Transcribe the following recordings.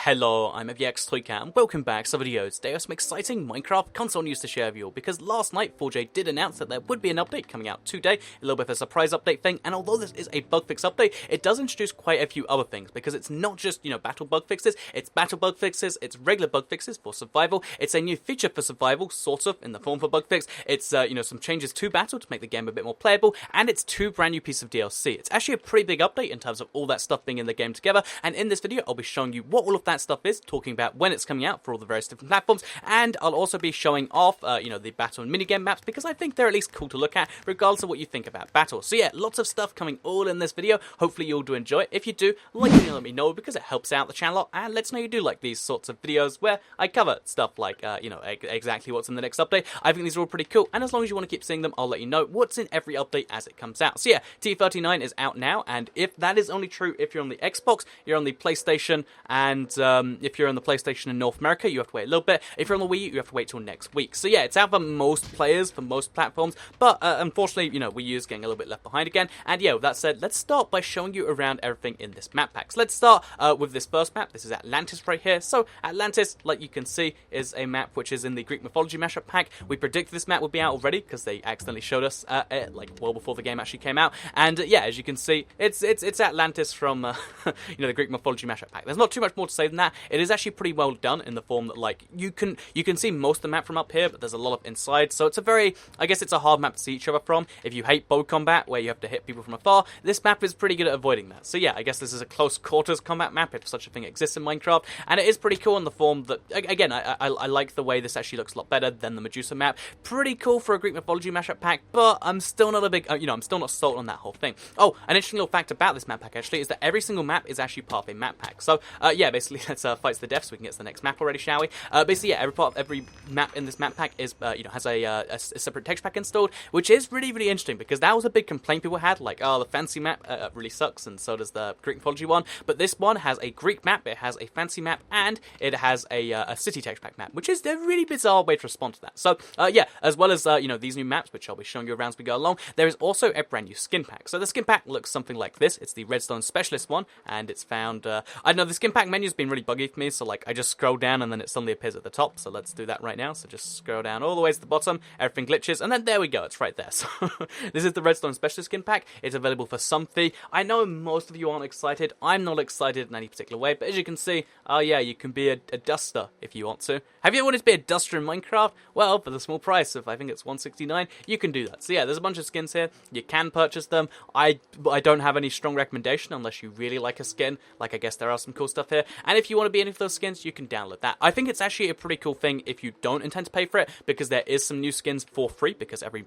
Hello, I'm TU39 and welcome back to the video. Today I have some exciting Minecraft console news to share with you all, because last night 4J did announce that there would be an update coming out today, a little bit of a surprise update thing, and although this is a bug fix update, it does introduce quite a few other things, because it's not just, battle bug fixes, it's battle bug fixes, it's regular bug fixes for survival, it's a new feature for survival, sort of, in the form of a bug fix, it's, some changes to battle to make the game a bit more playable, and it's 2 brand new pieces of DLC. It's actually a pretty big update in terms of all that stuff being in the game together, and in this video I'll be showing you what all of that stuff is, talking about when it's coming out for all the various different platforms, and I'll also be showing off, the battle and minigame maps, because I think they're at least cool to look at, regardless of what you think about battle. So yeah, lots of stuff coming all in this video. Hopefully you'll do enjoy it. If you do, let me know, because it helps out the channel, and lets know you do like these sorts of videos where I cover stuff like, exactly what's in the next update. I think these are all pretty cool, and as long as you want to keep seeing them, I'll let you know what's in every update as it comes out. So yeah, TU39 is out now, and if that is only true if you're on the Xbox, you're on the PlayStation, and if you're on the PlayStation in North America, you have to wait a little bit. If you're on the Wii U, you have to wait till next week. So yeah, it's out for most players, for most platforms, but unfortunately, Wii U is getting a little bit left behind again. And yeah, with that said, let's start by showing you around everything in this map pack. So let's start with this first map. This is Atlantis right here. So Atlantis, like you can see, is a map which is in the Greek mythology mashup pack. We predicted this map would be out already because they accidentally showed us it like well before the game actually came out. And yeah, as you can see, it's Atlantis from the Greek mythology mashup pack. There's not too much more to say than that. It is actually pretty well done in the form that like you can see most of the map from up here, but there's a lot of inside. So it's a very, I guess it's a hard map to see each other from. If you hate bow combat where you have to hit people from afar, this map is pretty good at avoiding that. So yeah, I guess this is a close quarters combat map if such a thing exists in Minecraft, and it is pretty cool in the form that again I like the way this actually looks a lot better than the Medusa map. Pretty cool for a Greek mythology mashup pack, but I'm still not a big I'm still not sold on that whole thing. Oh, an interesting little fact about this map pack actually is that every single map is actually part of a map pack. So yeah, basically let's fight to the death so we can get to the next map already, shall we? Basically, yeah, every map in this map pack is has a separate texture pack installed, which is really interesting, because that was a big complaint people had, like, oh, the fancy map really sucks, and so does the Greek mythology one. But this one has a Greek map, it has a fancy map, and it has a city texture pack map, which is a really bizarre way to respond to that. So yeah, as well as these new maps, which I'll be showing you around as we go along, there is also a brand new skin pack. So the skin pack looks something like this. It's the Redstone Specialist one, and it's found I don't know, the skin pack menu's been really buggy for me, so like I just scroll down and then it suddenly appears at the top. So let's do that right now. So just scroll down all the way to the bottom, everything glitches, and then there we go, it's right there. So this is the Redstone Specialist skin pack. It's available for some fee. I know most of you aren't excited. I'm not excited in any particular way, but as you can see, oh yeah, you can be a duster if you want to. Have you ever wanted to be a duster in Minecraft? Well, for the small price of, I think it's $169, you can do that. So yeah, there's a bunch of skins here. You can purchase them. I don't have any strong recommendation unless you really like a skin. Like, I guess there are some cool stuff here. And if you want to be any of those skins, you can download that. I think it's actually a pretty cool thing if you don't intend to pay for it, because there is some new skins for free, because every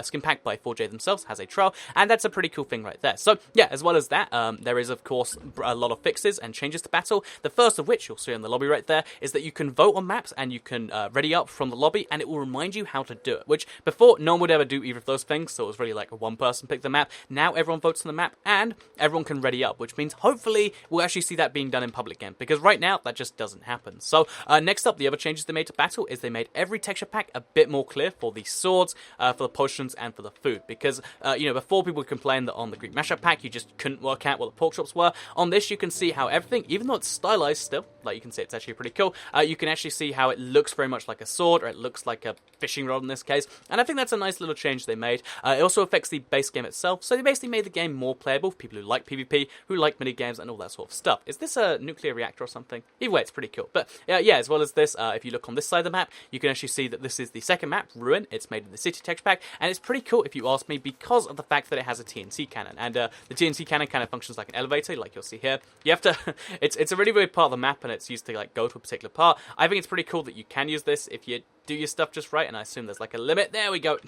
skin pack by 4J themselves has a trial, and that's a pretty cool thing right there. So yeah, as well as that, there is of course a lot of fixes and changes to battle. The first of which you'll see in the lobby right there is that you can vote on maps, and you can ready up from the lobby, and it will remind you how to do it, which before no one would ever do either of those things, so it was really like a one person pick the map. Now everyone votes on the map, and everyone can ready up, which means hopefully we'll actually see that being done in public again, because right now that just doesn't happen. So next up, the other changes they made to battle is they made every texture pack a bit more clear for the swords, for the potions, and for the food, because before people would complain that on the Greek mashup pack you just couldn't work out what the pork chops were. On this you can see how everything, even though it's stylized still, like you can see it's actually pretty cool, you can actually see how it looks very much like a sword, or it looks like a fishing rod in this case, and I think that's a nice little change they made. It also affects the base game itself, so they basically made the game more playable for people who like PvP, who like minigames, and all that sort of stuff. Is this a nuclear reactor or something? Either way, it's pretty cool. But yeah, as well as this, if you look on this side of the map, you can actually see that this is the second map, Ruin. It's made in the city texture pack, and it's pretty cool if you ask me, because of the fact that it has a TNT cannon, and the TNT cannon kind of functions like an elevator, like you'll see here. You have to, it's a really weird part of the map, and it's used to like go to a particular part. I think it's pretty cool that you can use this if you do your stuff just right, and I assume there's like a limit. There we go.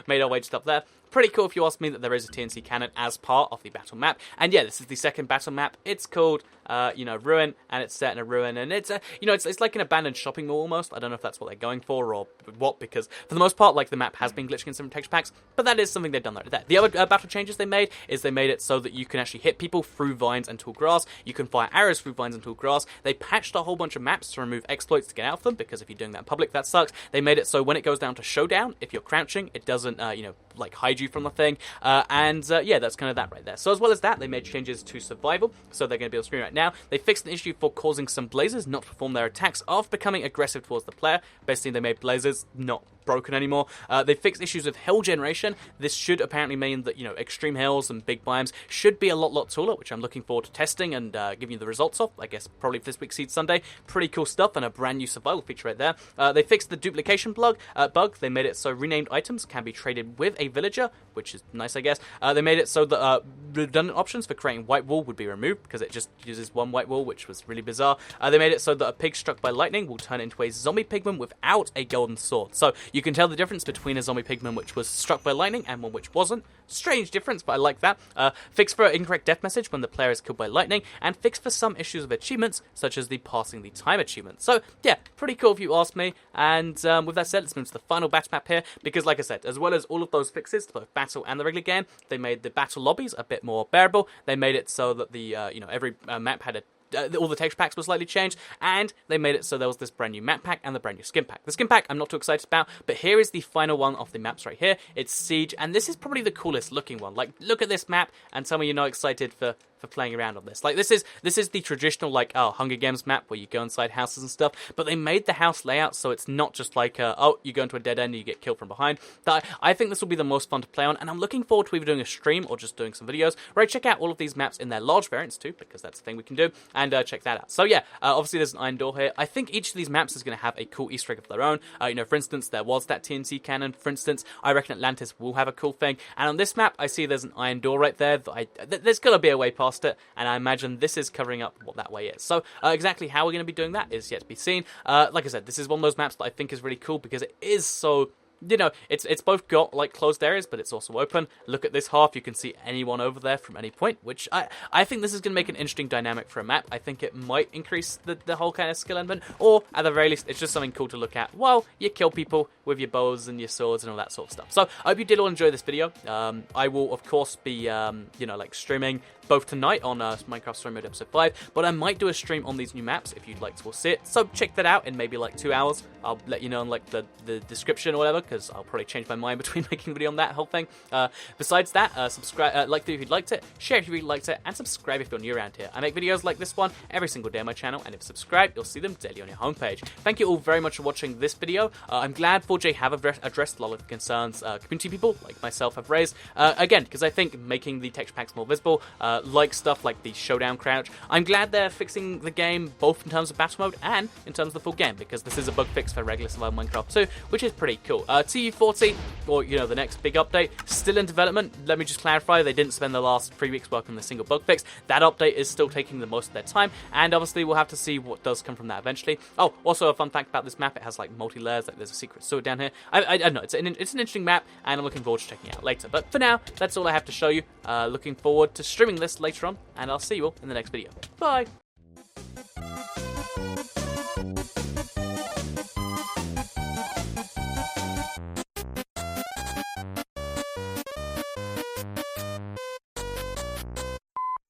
Made our way just up there. Pretty cool if you ask me that there is a TNT cannon as part of the battle map. And yeah, this is the second battle map. It's called, Ruin, and it's set in a ruin, and it's, it's like an abandoned shopping mall almost. I don't know if that's what they're going for or what, because for the most part, like, the map has been glitching in some texture packs, but that is something they've done right there. The other battle changes they made is they made it so that you can actually hit people through vines and tall grass. You can fire arrows through vines and tall grass. They patched a whole bunch of maps to remove exploits to get out of them, because if you're doing that in public, that sucks. bugs. They made it so when it goes down to showdown, if you're crouching, it doesn't, like hide you from the thing. Yeah, that's kind of that right there. So as well as that, they made changes to survival, so they're going to be on screen right now. They fixed an issue for causing some blazers not to perform their attacks after becoming aggressive towards the player. Basically, they made blazers not broken anymore. They fixed issues with hill generation. This should apparently mean that, extreme hills and big biomes should be a lot taller, which I'm looking forward to testing and giving you the results of, I guess, probably for this week's Seed Sunday. Pretty cool stuff, and a brand new survival feature right there. They fixed the duplication bug. They made it so renamed items can be traded with a villager, which is nice, I guess. They made it so that redundant options for creating white wool would be removed, because it just uses one white wool, which was really bizarre. They made it so that a pig struck by lightning will turn into a zombie pigman without a golden sword. So you can tell the difference between a zombie pigman which was struck by lightning and one which wasn't. Strange difference, but I like that. Fix for an incorrect death message when the player is killed by lightning, and fix for some issues with achievements, such as the passing the time achievement. So, yeah, pretty cool if you ask me. And with that said, let's move to the final battle map here, because like I said, as well as all of those fixes to both battle and the regular game, they made the battle lobbies a bit more bearable. They made it so that the, every map had a all the texture packs were slightly changed, and they made it so there was this brand new map pack and the brand new skin pack. The skin pack I'm not too excited about, but here is the final one of the maps right here. It's Siege, and this is probably the coolest looking one. Like, look at this map and tell me you're not excited for playing around on this. Like, this is the traditional, like, Hunger Games map where you go inside houses and stuff, but they made the house layout so it's not just like, you go into a dead end and you get killed from behind. I think this will be the most fun to play on, and I'm looking forward to either doing a stream or just doing some videos where I check out all of these maps in their large variants too, because that's the thing we can do, and check that out. So yeah, obviously there's an iron door here. I think each of these maps is going to have a cool Easter egg of their own. For instance, there was that TNT cannon. For instance, I reckon Atlantis will have a cool thing, and on this map, I see there's an iron door right there. There's got to be a way past it, and I imagine this is covering up what that way is. So exactly how we're going to be doing that is yet to be seen. Like I said, this is one of those maps that I think is really cool because it is so... it's both got, like, closed areas, but it's also open. Look at this half. You can see anyone over there from any point, which I think this is going to make an interesting dynamic for a map. I think it might increase the whole kind of skill element, or at the very least, it's just something cool to look at while you kill people with your bows and your swords and all that sort of stuff. So, I hope you did all enjoy this video. I will, of course, be, streaming both tonight on Minecraft Story Mode Episode 5, but I might do a stream on these new maps if you'd like to see it. So, check that out in maybe, like, 2 hours. I'll let you know in, like, the description or whatever, because I'll probably change my mind between making a video on that whole thing. Besides that, subscribe, like if you liked it, share if you really liked it, and subscribe if you're new around here. I make videos like this one every single day on my channel, and if you subscribe, you'll see them daily on your homepage. Thank you all very much for watching this video. I'm glad 4J have addressed a lot of the concerns community people like myself have raised. Again, because I think making the texture packs more visible, like stuff like the showdown crouch, I'm glad they're fixing the game both in terms of battle mode and in terms of the full game, because this is a bug fix for regular survival Minecraft 2, which is pretty cool. TU40, or the next big update, still in development. Let me just clarify, they didn't spend the last 3 weeks working on the single bug fix. That update is still taking the most of their time, and obviously we'll have to see what does come from that eventually. Oh, also a fun fact about this map, it has like multi-layers, like there's a secret sword down here. I don't know, it's an interesting map, and I'm looking forward to checking it out later. But for now, that's all I have to show you. Looking forward to streaming this later on, and I'll see you all in the next video. Bye!